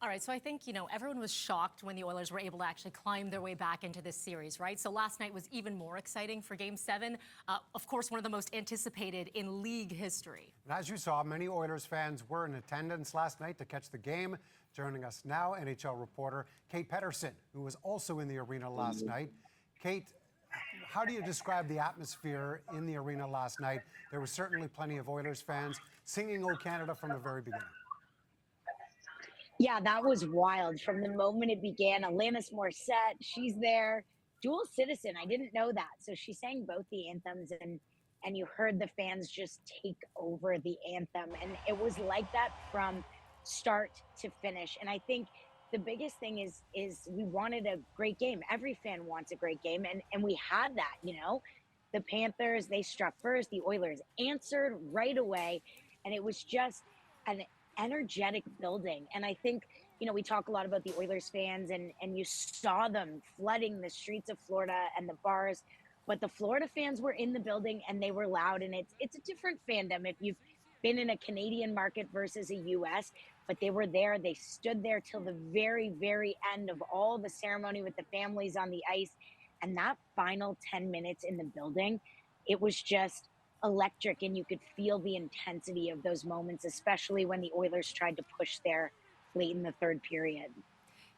All right, so I think, everyone was shocked when the Oilers were able to actually climb their way back into this series, right? So last night was even more exciting for Game 7. Of course, one of the most anticipated in league history. And as you saw, many Oilers fans were in attendance last night to catch the game. Joining us now, NHL reporter Kate Pettersen, who was also in the arena last night. Kate, how do you describe the atmosphere in the arena last night? There was certainly plenty of Oilers fans singing "O Canada" from the very beginning. Yeah, that was wild. From the moment it began, Alanis Morissette, she's there. Dual citizen, I didn't know that. So she sang both the anthems, and you heard the fans just take over the anthem. And it was like that from start to finish. And I think the biggest thing is we wanted a great game. Every fan wants a great game, and we had that. The Panthers, they struck first, the Oilers answered right away, and it was just an energetic building. And I think, we talk a lot about the Oilers fans, and you saw them flooding the streets of Florida and the bars, but the Florida fans were in the building and they were loud. And it's a different fandom if you've been in a Canadian market versus a US, but they were there. They stood there till the very, very end of all the ceremony with the families on the ice. And that final 10 minutes in the building, it was just electric, and you could feel the intensity of those moments, especially when the Oilers tried to push there late in the third period.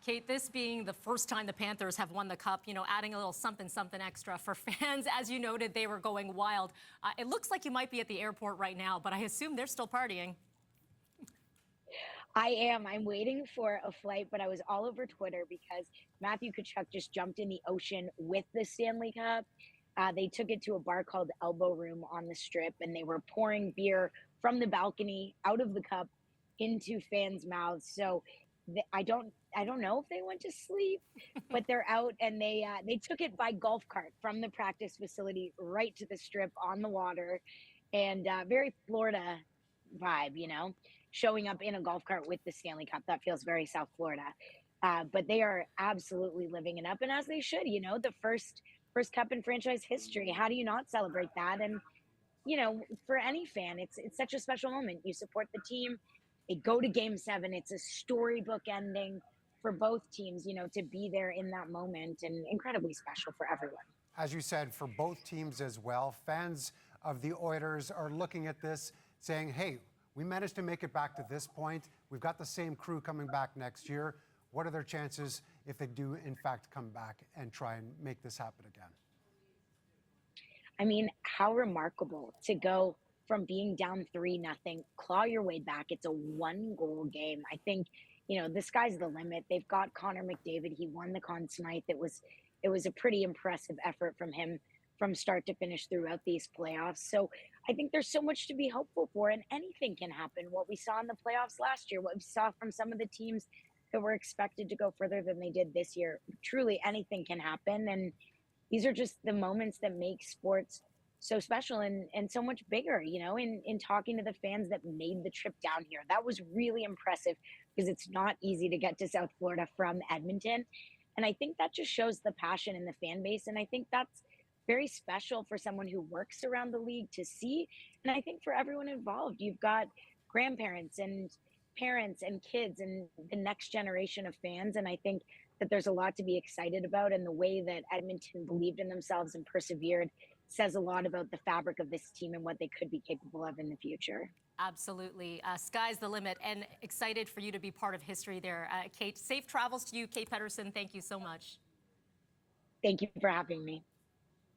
Kate, this being the first time the Panthers have won the Cup, adding a little something extra for fans. As you noted, they were going wild. It looks like you might be at the airport right now, but I assume they're still partying. I am. I'm waiting for a flight, but I was all over Twitter because Matthew Tkachuk just jumped in the ocean with the Stanley Cup. They took it to a bar called Elbow Room on the Strip, and they were pouring beer from the balcony out of the cup into fans' mouths. So I don't know if they went to sleep, but they're out, and they took it by golf cart from the practice facility right to the Strip on the water, and very Florida vibe, showing up in a golf cart with the Stanley Cup. That feels very South Florida. But they are absolutely living it up, and as they should. The first Cup in franchise history. How do you not celebrate that? And for any fan, it's such a special moment. You support the team. They go to Game 7. It's a storybook ending for both teams. To be there in that moment, and incredibly special for everyone. As you said, for both teams as well, fans of the Oilers are looking at this saying, hey, we managed to make it back to this point. We've got the same crew coming back next year. What are their chances if they do, in fact, come back and try and make this happen again? I mean, how remarkable to go from being down 3-0, claw your way back. It's a 1-goal game. I think, the sky's the limit. They've got Connor McDavid. He won the Conn Smythe. It was a pretty impressive effort from him from start to finish throughout these playoffs. So I think there's so much to be hopeful for, and anything can happen. What we saw in the playoffs last year, what we saw from some of the teams that were expected to go further than they did this year, truly anything can happen. And these are just the moments that make sports so special and so much bigger, in talking to the fans that made the trip down here. That was really impressive because it's not easy to get to South Florida from Edmonton. And I think that just shows the passion in the fan base. And I think that's very special for someone who works around the league to see. And I think for everyone involved, you've got grandparents and parents and kids and the next generation of fans. And I think that there's a lot to be excited about. And the way that Edmonton believed in themselves and persevered says a lot about the fabric of this team and what they could be capable of in the future. Absolutely. Sky's the limit, and excited for you to be part of history there. Kate, safe travels to you. Kate Pettersen, thank you so much. Thank you for having me.